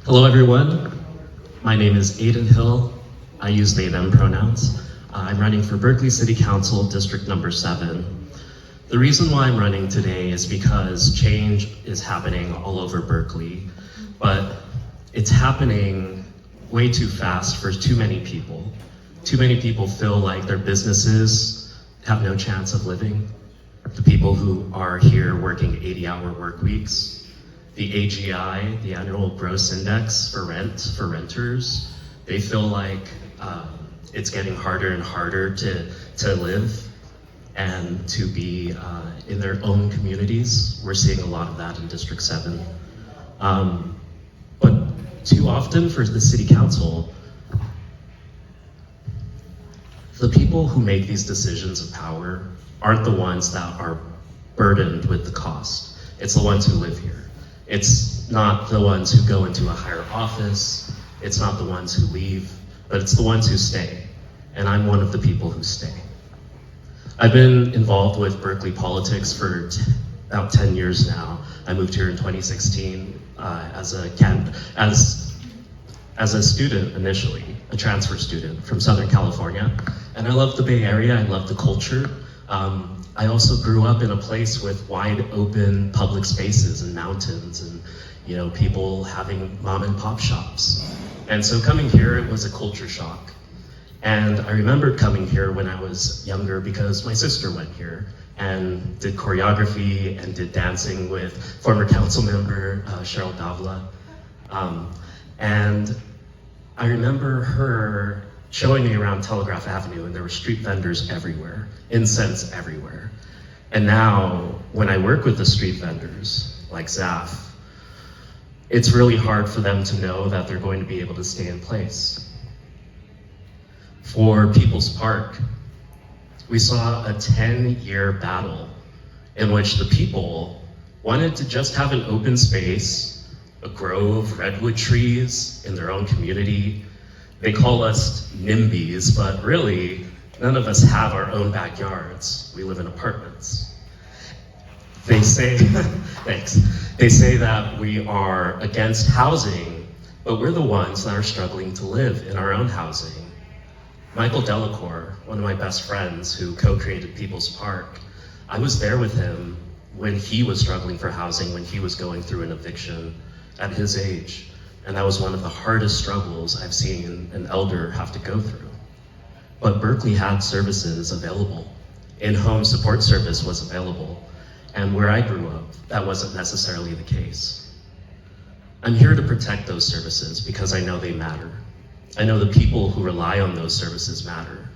Hello everyone, my name is Aidan Hill. I use they, them pronouns. I'm running for Berkeley City Council, District number 7. The reason why I'm running today is because change is happening all over Berkeley, but it's happening way too fast for too many people. Too many people feel like their businesses have no chance of living. The people who are here working 80-hour work weeks, the AGI, the annual gross index for renters, they feel like it's getting harder and harder to live and to be in their own communities. We're seeing a lot of that in District 7. But too often for the City Council, the people who make these decisions of power aren't the ones that are burdened with the cost. It's the ones who live here. It's not the ones who go into a higher office. It's not the ones who leave, but it's the ones who stay. And I'm one of the people who stay. I've been involved with Berkeley politics for about 10 years now. I moved here in 2016 as a student initially, a transfer student from Southern California. And I love the Bay Area, I love the culture. I also grew up in a place with wide open public spaces and mountains and people having mom and pop shops. And so coming here, it was a culture shock. And I remembered coming here when I was younger because my sister went here and did choreography and did dancing with former council member Cheryl Davila. And I remember her showing me around Telegraph Avenue, and there were street vendors everywhere, incense everywhere. And now, when I work with the street vendors, like Zaf, it's really hard for them to know that they're going to be able to stay in place. For People's Park, we saw a 10-year battle in which the people wanted to just have an open space, a grove of redwood trees in their own community. They call us NIMBYs, but really, none of us have our own backyards. We live in apartments. They say, thanks. They say that we are against housing, but we're the ones that are struggling to live in our own housing. Michael Delacour, one of my best friends who co-created People's Park, I was there with him when he was struggling for housing, when he was going through an eviction at his age. And that was one of the hardest struggles I've seen an elder have to go through. But Berkeley had services available. In-home support service was available. And where I grew up, that wasn't necessarily the case. I'm here to protect those services because I know they matter. I know the people who rely on those services matter.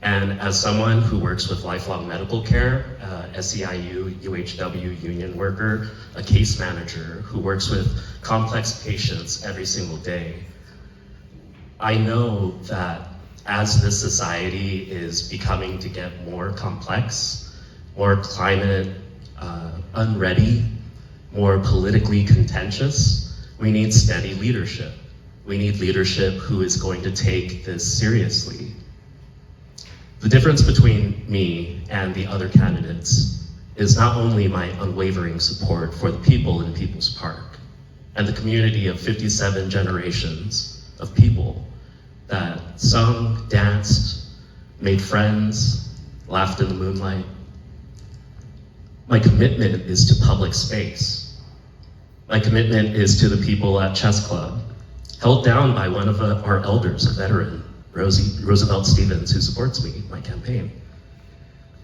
And as someone who works with lifelong medical care, SEIU, UHW union worker, a case manager who works with complex patients every single day, I know that as this society is becoming to get more complex, more climate unready, more politically contentious, we need steady leadership. We need leadership who is going to take this seriously. The difference between me and the other candidates is not only my unwavering support for the people in People's Park and the community of 57 generations of people that sung, danced, made friends, laughed in the moonlight. My commitment is to public space. My commitment is to the people at Chess Club, held down by one of our elders, a veteran, Roosevelt Stevens, who supports me, my campaign.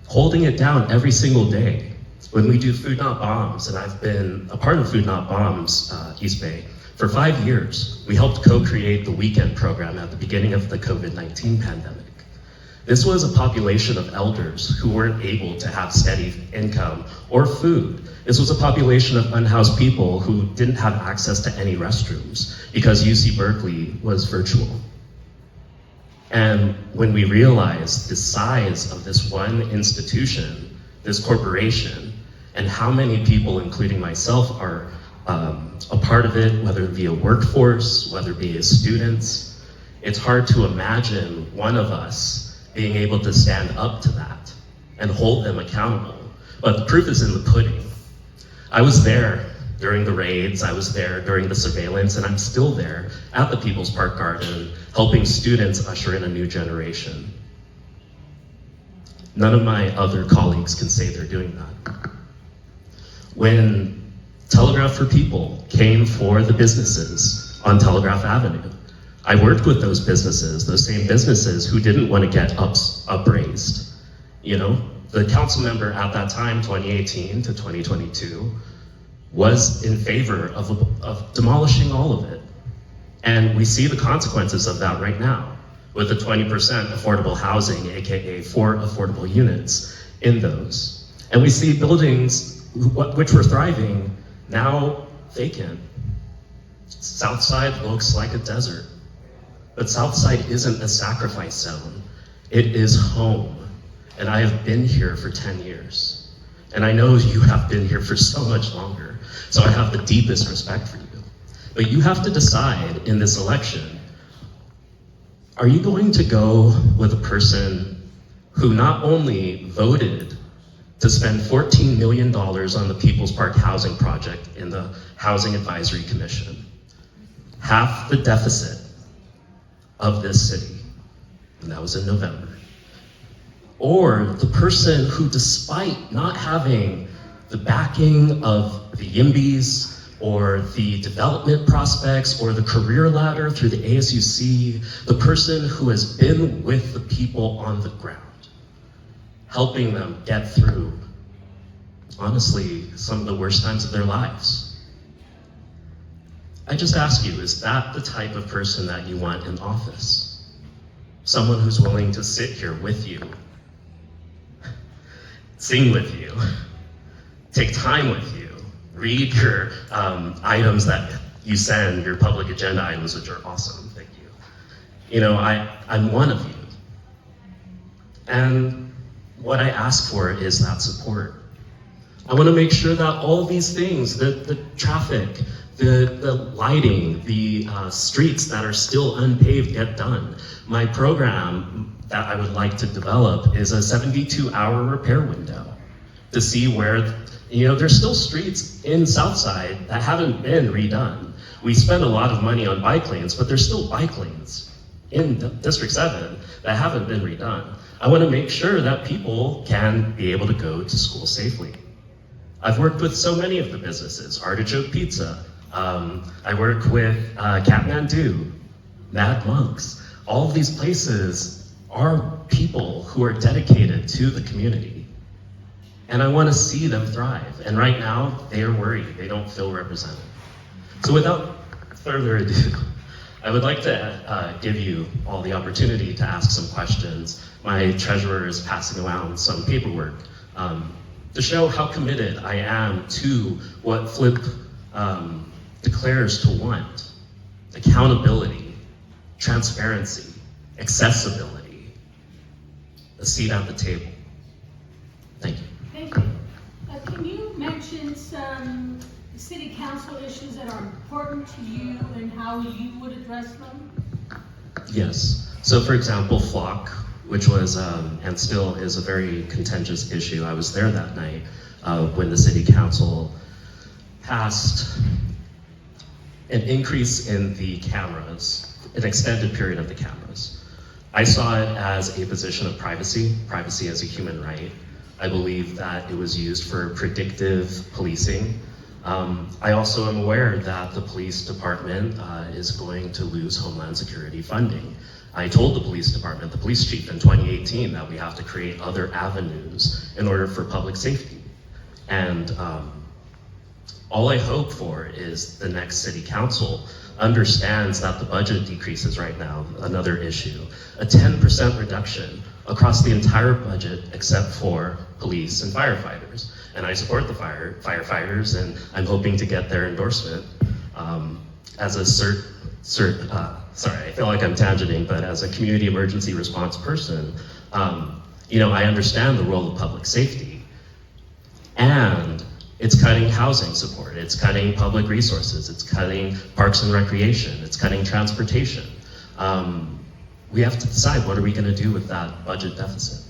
Holding it down every single day. When we do Food Not Bombs, and I've been a part of Food Not Bombs, East Bay, for 5 years, we helped co-create the weekend program at the beginning of the COVID-19 pandemic. This was a population of elders who weren't able to have steady income or food. This was a population of unhoused people who didn't have access to any restrooms because UC Berkeley was virtual. And when we realized the size of this one institution, this corporation, and how many people, including myself, are a part of it, whether it be a workforce, whether it be as students, it's hard to imagine one of us being able to stand up to that and hold them accountable. But the proof is in the pudding. I was there during the raids, I was there during the surveillance, and I'm still there at the People's Park Garden, helping students usher in a new generation. None of my other colleagues can say they're doing that. When Telegraph for People came for the businesses on Telegraph Avenue, I worked with those businesses, those same businesses who didn't want to get upraised. You know, the council member at that time, 2018 to 2022, was in favor of demolishing all of it. And we see the consequences of that right now with the 20% affordable housing, AKA 4 affordable units in those. And we see buildings which were thriving now vacant. Southside looks like a desert, but Southside isn't a sacrifice zone. It is home. And I have been here for 10 years. And I know you have been here for so much longer. So I have the deepest respect for you. But you have to decide in this election, are you going to go with a person who not only voted to spend $14 million on the People's Park Housing Project in the Housing Advisory Commission, half the deficit of this city, and that was in November, or the person who, despite not having the backing of the YIMBYs or the development prospects or the career ladder through the ASUC, the person who has been with the people on the ground, helping them get through, honestly, some of the worst times of their lives. I just ask you, is that the type of person that you want in office? Someone who's willing to sit here with you, sing with you, take time with you, read your items that you send, your public agenda items, which are awesome, thank you. You know, I'm one of you. And what I ask for is that support. I want to make sure that all these things, the traffic, the lighting, the streets that are still unpaved get done. My program that I would like to develop is a 72-hour repair window to see where, you know, there's still streets in Southside that haven't been redone. We spend a lot of money on bike lanes, but there's still bike lanes in District 7 that haven't been redone. I want to make sure that people can be able to go to school safely. I've worked with so many of the businesses, Artichoke Pizza. I work with Kathmandu, Mad Monks. All of these places are people who are dedicated to the community. And I want to see them thrive. And right now, they are worried. They don't feel represented. So without further ado, I would like to give you all the opportunity to ask some questions. My treasurer is passing around some paperwork to show how committed I am to what Flip declares to want: accountability, transparency, accessibility, a seat at the table. Thank you. Thank you. Can you mention some city council issues that are important to you and how you would address them? Yes. So for example, flock, which was and still is a very contentious issue. I was there that night when the city council passed an increase in the cameras, an extended period of the cameras. I saw it as a position of privacy as a human right. I believe that it was used for predictive policing. I also am aware that the police department is going to lose Homeland Security funding. I told the police department, the police chief in 2018, that we have to create other avenues in order for public safety. And all I hope for is the next city council understands that the budget decreases right now, another issue, a 10% reduction across the entire budget except for police and firefighters. And I support the firefighters, and I'm hoping to get their endorsement as a sorry, I feel like I'm tangenting, but as a community emergency response person, you know, I understand the role of public safety. And it's cutting housing support, it's cutting public resources, it's cutting parks and recreation, it's cutting transportation. We have to decide, what are we gonna do with that budget deficit?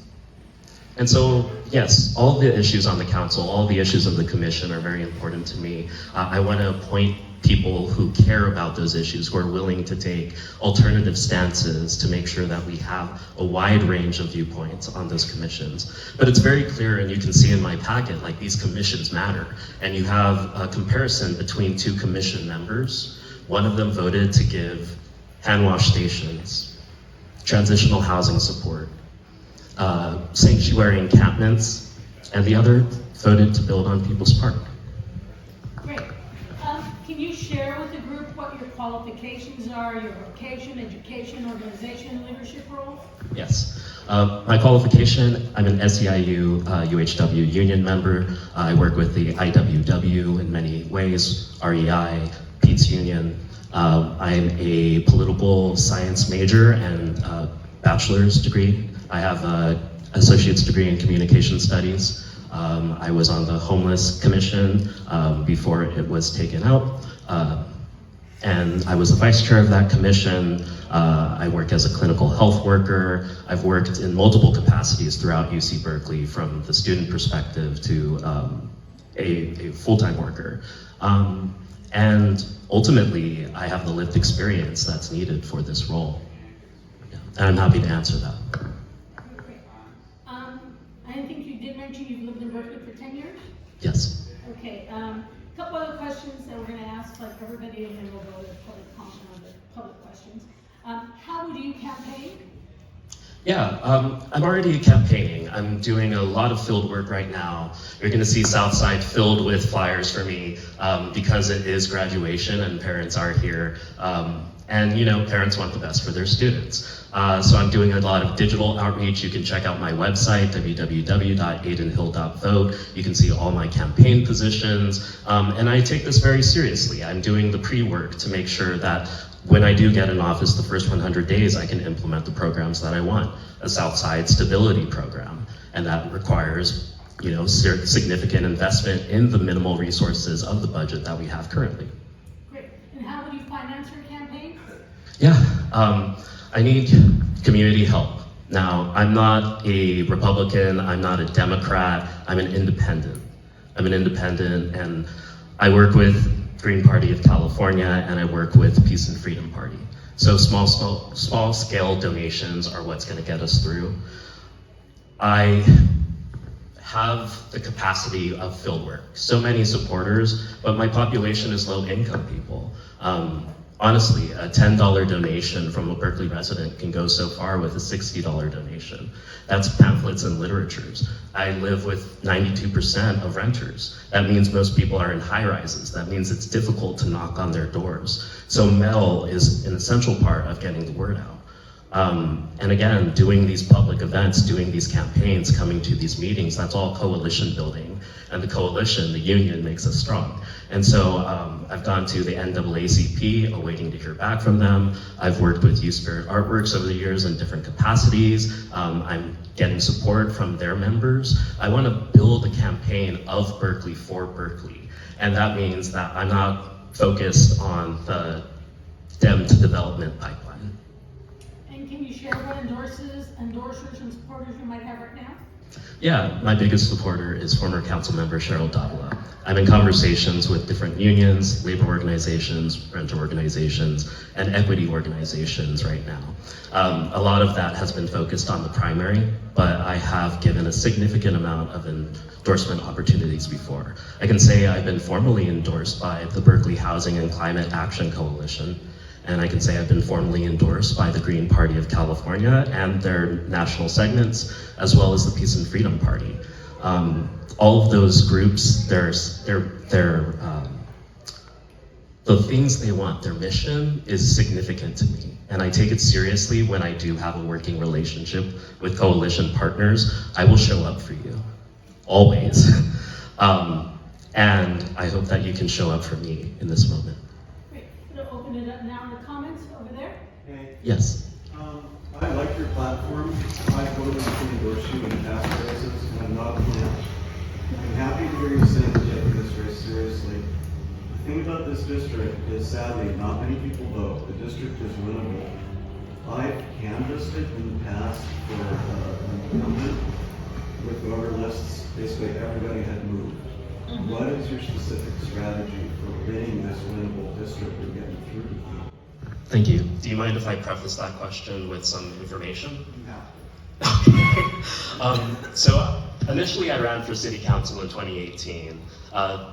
And so, yes, all the issues on the council, all the issues of the commission are very important to me. I want to appoint people who care about those issues, who are willing to take alternative stances to make sure that we have a wide range of viewpoints on those commissions. But it's very clear, and you can see in my packet, like these commissions matter. And you have a comparison between two commission members. One of them voted to give hand wash stations, transitional housing support, sanctuary encampments, and the other voted to build on People's Park. Great. Can you share with the group what your qualifications are, your vocation, education, organization, leadership role? Yes. My qualification, I'm an SEIU UHW union member. I work with the IWW in many ways, REI, Pete's Union. I'm a political science major and bachelor's degree. I have an associate's degree in communication studies. I was on the Homeless Commission before it was taken out. And I was the vice chair of that commission. I work as a clinical health worker. I've worked in multiple capacities throughout UC Berkeley, from the student perspective to a full-time worker. And ultimately, I have the lived experience that's needed for this role. Yeah. And I'm happy to answer that. Great. I think you did mention you've lived in Berkeley for 10 years? Yes. Okay, a couple other questions that we're going to ask, like everybody, and then we'll go to public comment on the public questions. How would you campaign? Yeah, I'm already campaigning. I'm doing a lot of field work right now. You're going to see Southside filled with flyers for me because it is graduation and parents are here. And you know, parents want the best for their students. So I'm doing a lot of digital outreach. You can check out my website, www.aidanhill.vote. You can see all my campaign positions. And I take this very seriously. I'm doing the pre-work to make sure that when I do get in office, the first 100 days, I can implement the programs that I want. A Southside stability program. And that requires, you know, significant investment in the minimal resources of the budget that we have currently. Great. And how would you finance your campaign? Yeah, I need community help. Now, I'm not a Republican, I'm not a Democrat, I'm an independent. I'm an independent, and I work with Green Party of California, and I work with Peace and Freedom Party. So small scale donations are what's gonna get us through. I have the capacity of field work. So many supporters, but my population is low income people. Honestly, a $10 donation from a Berkeley resident can go so far with a $60 donation. That's pamphlets and literatures. I live with 92% of renters. That means most people are in high rises. That means it's difficult to knock on their doors. So mail is an essential part of getting the word out. And again, doing these public events, doing these campaigns, coming to these meetings, that's all coalition building. And the coalition, the union, makes us strong. And so I've gone to the NAACP, awaiting to hear back from them. I've worked with Youth Spirit Artworks over the years in different capacities. I'm getting support from their members. I want to build a campaign of Berkeley for Berkeley. And that means that I'm not focused on the Dem to development pipeline. And can you share what endorsers and supporters you might have right now? Yeah, my biggest supporter is former council member Cheryl Davila. I'm in conversations with different unions, labor organizations, renter organizations, and equity organizations right now. A lot of that has been focused on the primary, but I have given a significant amount of endorsement opportunities before. I can say I've been formally endorsed by the Berkeley Housing and Climate Action Coalition, and I can say I've been formally endorsed by the Green Party of California and their national segments, as well as the Peace and Freedom Party. All of those groups, the things they want, their mission is significant to me. And I take it seriously when I do have a working relationship with coalition partners. I will show up for you, always. And I hope that you can show up for me in this moment. We'll open it up now to comments over there. Hey, Yes. I like your platform. I voted to endorse you in past races, and I'm not against. I'm happy to hear you saying that you take this race seriously. The thing about this district is, sadly, not many people vote. The district is winnable. I've canvassed it in the past for an incumbent. with voter lists, basically everybody had moved. What is your specific strategy for winning this winnable district and getting through to people? Thank you. Do you mind if I preface that question with some information? Yeah. So initially I ran for city council in 2018.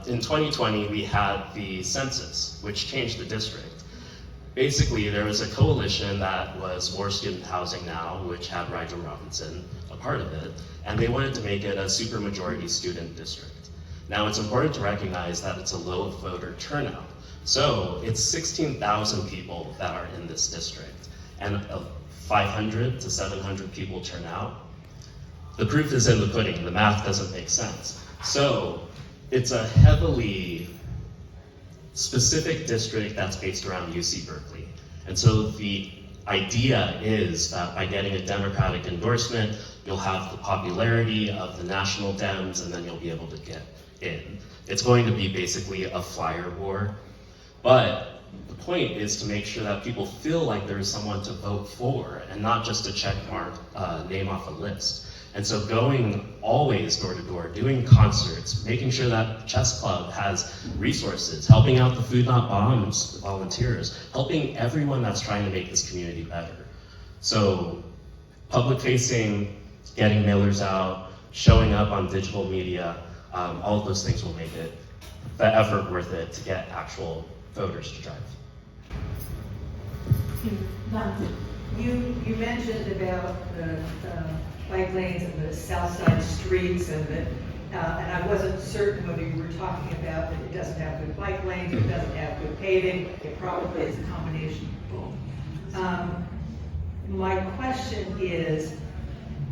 In 2020 we had the census, which changed the district. Basically there was a coalition that was More Student Housing Now, which had Rigel Robinson a part of it, and they wanted to make it a super majority student district. Now it's important to recognize that it's a low voter turnout. So it's 16,000 people that are in this district, and 500 to 700 people turn out. The proof is in the pudding, the math doesn't make sense. So it's a heavily specific district that's based around UC Berkeley. And so the idea is that by getting a Democratic endorsement, you'll have the popularity of the national Dems, and then you'll be able to get in. It's going to be basically a flyer war. But the point is to make sure that people feel like there is someone to vote for and not just a check mark name off a list. And so going always door to door, doing concerts, making sure that Chess Club has resources, helping out the Food Not Bombs volunteers, helping everyone that's trying to make this community better. So public facing, getting mailers out, showing up on digital media, all of those things will make it the effort worth it to get actual voters to drive. You mentioned about the bike lanes and the south side streets and I wasn't certain whether you were talking about that it doesn't have good bike lanes, it doesn't have good paving, it probably is a combination of both. My question is,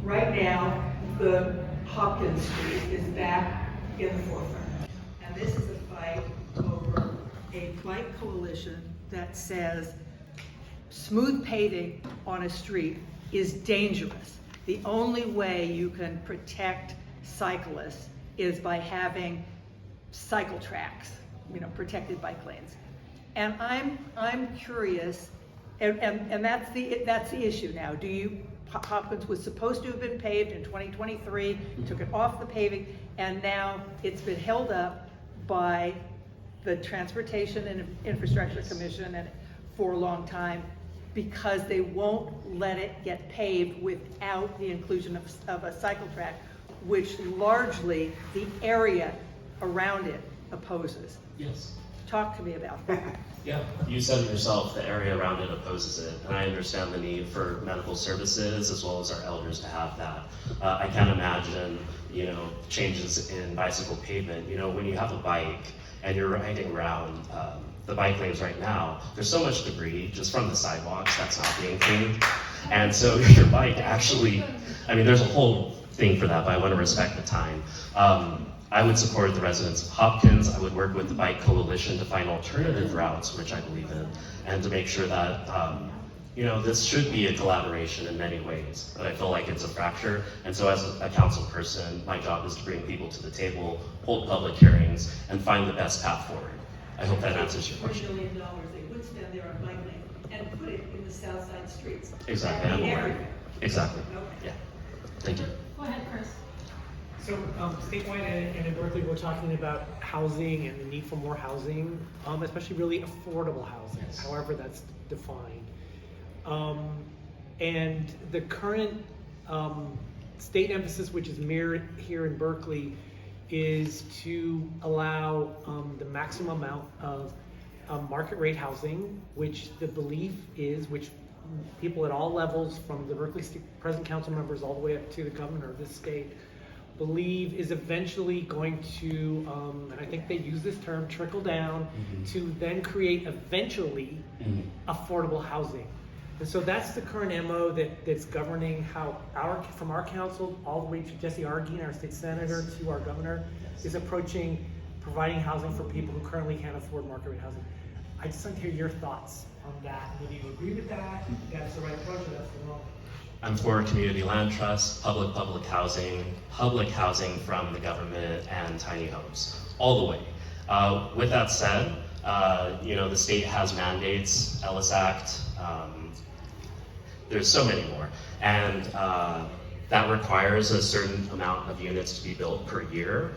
right now, the Hopkins Street is back in the forefront. And this is a fight over a bike coalition that says smooth paving on a street is dangerous. The only way you can protect cyclists is by having cycle tracks, protected bike lanes. And I'm curious, and that's the issue now. Hopkins was supposed to have been paved in 2023, took it off the paving, and now it's been held up by the Transportation and Infrastructure Commission for a long time because they won't let it get paved without the inclusion of a cycle track, which largely the area around it opposes. Yes. Talk to me about that. Yeah, you said it yourself, the area around it opposes it, and I understand the need for medical services as well as our elders to have that. I can't imagine, changes in bicycle pavement. When you have a bike and you're riding around the bike lanes right now, there's so much debris just from the sidewalks that's not being cleaned. And so your bike actually, there's a whole thing for that, but I want to respect the time. I would support the residents of Hopkins. I would work with the Bike Coalition to find alternative routes, which I believe in, and to make sure that, this should be a collaboration in many ways, but I feel like it's a fracture. And so as a council person, my job is to bring people to the table, hold public hearings, and find the best path forward. I hope that answers your question. $4 million they would spend there on bike lane and put it in the south side streets. Exactly, I'm aware. Exactly, Okay. yeah. Thank you. Go ahead, Chris. So statewide and in Berkeley, we're talking about housing and the need for more housing, especially really affordable housing, Yes. however that's defined. And the current state emphasis, which is mirrored here in Berkeley, is to allow the maximum amount of market rate housing, which the belief is, which people at all levels, from the Berkeley present council members all the way up to the governor of this state, believe is eventually going to, and I think they use this term, trickle down to then create eventually affordable housing. And so that's the current MO that's governing how from our council all the way to Jesse Argine, our state senator, to our governor, is approaching providing housing for people who currently can't afford market rate housing. I just want to hear your thoughts on that. Whether you agree with that, that's the right approach, or that's the wrong. I'm for community land trust, public housing from the government, and tiny homes, all the way. With that said, the state has mandates, Ellis Act, there's so many more. And that requires a certain amount of units to be built per year.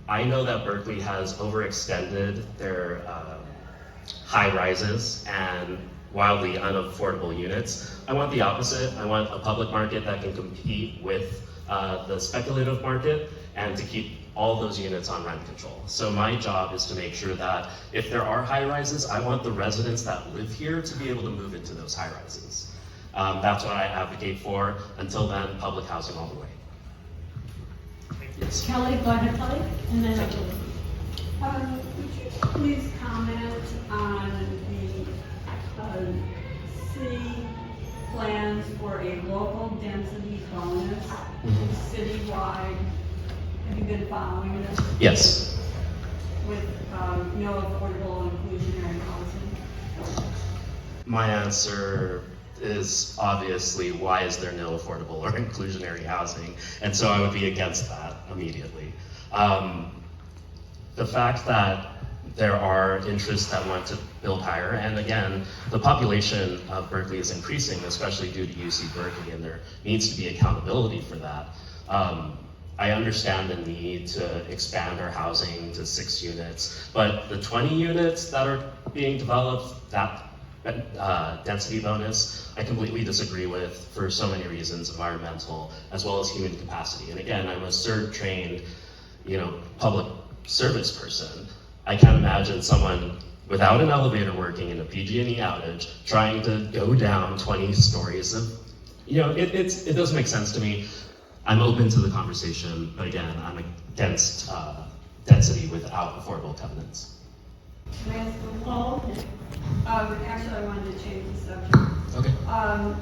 I know that Berkeley has overextended their high rises and wildly unaffordable units. I want the opposite. I want a public market that can compete with the speculative market and to keep all those units on rent control. So my job is to make sure that if there are high rises, I want the residents that live here to be able to move into those high rises. That's what I advocate for. Until then, public housing all the way. Yes. Kelly, go ahead, Kelly, and then Would you please comment on the city plans for a local density bonus citywide? Have you been following this? Yes. With no affordable inclusionary housing? My answer is obviously, why is there no affordable or inclusionary housing? And so I would be against that immediately. The fact that there are interests that want to build higher, and again, the population of Berkeley is increasing, especially due to UC Berkeley, and there needs to be accountability for that. I understand the need to expand our housing to 6 units, but the 20 units that are being developed, that density bonus, I completely disagree with for so many reasons, environmental as well as human capacity. And again, I'm a CERT trained, public service person. I can't imagine someone without an elevator working in a PG&E outage trying to go down 20 stories of, it doesn't make sense to me. I'm open to the conversation, but again, I'm against density without affordable covenants. Can I ask one? Actually, I wanted to change the subject. Okay.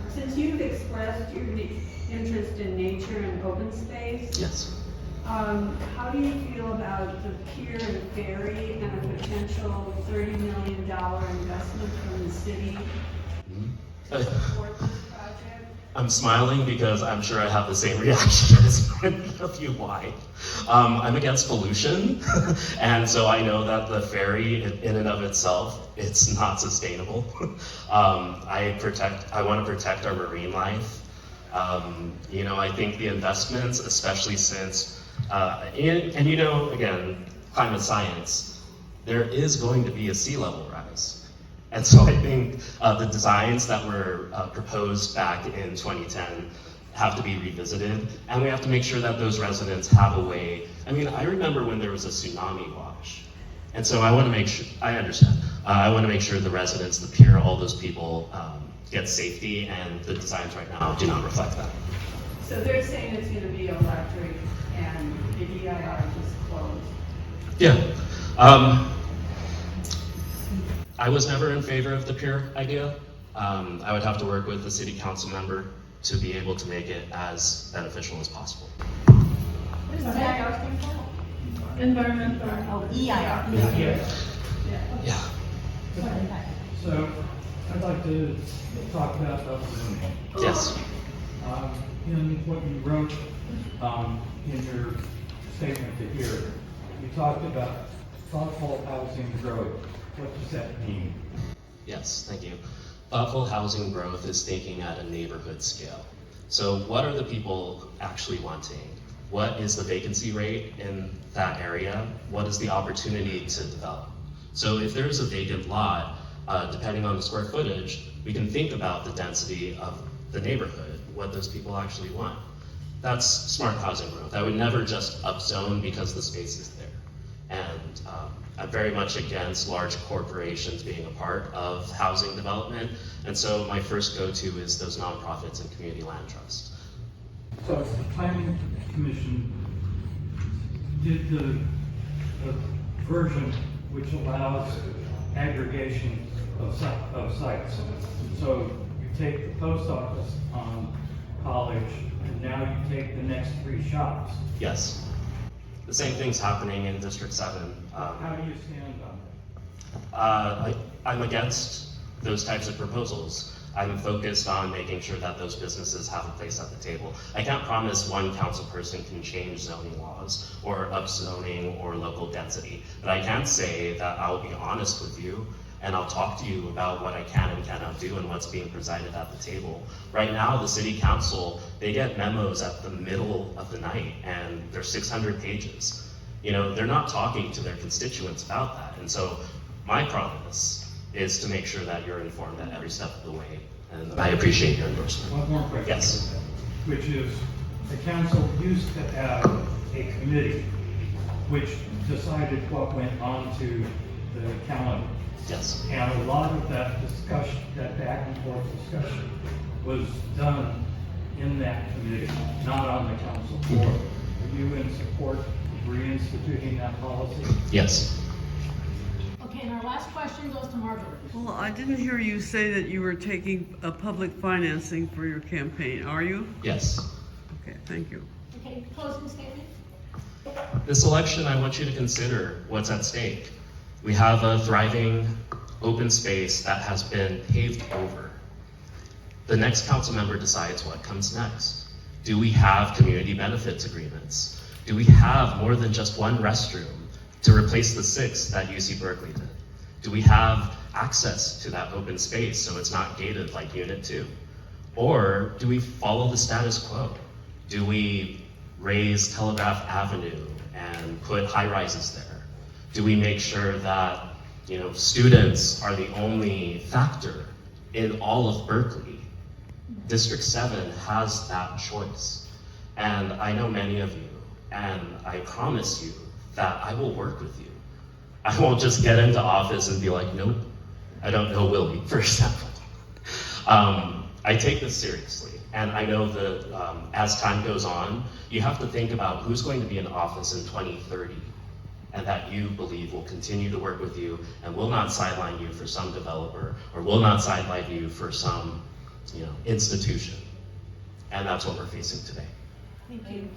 Since you've expressed your interest in nature and open space, Yes. how do you feel about the pier and ferry and a potential $30 million investment from the city to support this project? I'm smiling because I'm sure I have the same reaction as many of you. Why? I'm against pollution, and so I know that the ferry in and of itself, it's not sustainable. I want to protect our marine life. I think the investments, especially since, again, climate science, there is going to be a sea level rise. And so I think the designs that were proposed back in 2010 have to be revisited, and we have to make sure that those residents have a way. I remember when there was a tsunami watch, and so I want to make sure, I understand, I want to make sure the residents, the pier, all those people get safety, and the designs right now do not reflect that. So they're saying it's going to be electric and the EIR just closed. Yeah. I was never in favor of the pier idea. I would have to work with the city council member to be able to make it as beneficial as possible. What does EIR stand for? environmental. Oh, EIR. Yeah. So, I'd like to talk about upzoning. Yes. In what you wrote in your statement to here, you talked about thoughtful housing growth. What does that mean? Yes, thank you. Thoughtful housing growth is thinking at a neighborhood scale. So what are the people actually wanting? What is the vacancy rate in that area? What is the opportunity to develop? So if there is a vacant lot, depending on the square footage, we can think about the density of the neighborhood, what those people actually want. That's smart housing growth. I would never just upzone because the space is there. And I'm very much against large corporations being a part of housing development. And so my first go-to is those nonprofits and community land trusts. So the planning commission did the version which allows aggregation of sites. So you take the post office on College, and now you take the next 3 shops. Yes. The same thing's happening in District 7. How do you stand on that? I'm against those types of proposals. I'm focused on making sure that those businesses have a place at the table. I can't promise one council person can change zoning laws or upzoning or local density, but I can say that I'll be honest with you. and I'll talk to you about what I can and cannot do and what's being presided at the table. Right now, the city council, they get memos at the middle of the night, and they're 600 pages. You know, they're not talking to their constituents about that. And so my promise is to make sure that you're informed at every step of the way. And I appreciate your endorsement. One more question. Yes. Which is, the council used to have a committee which decided what went on to the calendar. Yes. And a lot of that discussion, that back and forth discussion, was done in that committee, not on the council floor. Are you in support of reinstituting that policy? Yes. Okay, and our last question goes to Margot. Well, I didn't hear you say that you were taking a public financing for your campaign, are you? Yes. Okay, thank you. Okay, closing statement? This election, I want you to consider what's at stake. We have a thriving open space that has been paved over. The next council member decides what comes next. Do we have community benefits agreements? Do we have more than just one restroom to replace the 6 that UC Berkeley did? Do we have access to that open space so it's not gated like Unit 2? Or do we follow the status quo? Do we raise Telegraph Avenue and put high rises there? Do we make sure that, you know, students are the only factor in all of Berkeley? District 7 has that choice. And I know many of you, and I promise you that I will work with you. I won't just get into office and be like, nope, I don't know Willie, for example. I take this seriously, and I know that as time goes on, you have to think about who's going to be in office in 2030, and that you believe will continue to work with you and will not sideline you for some developer, or will not sideline you for some, you know, institution. And that's what we're facing today. Thank you.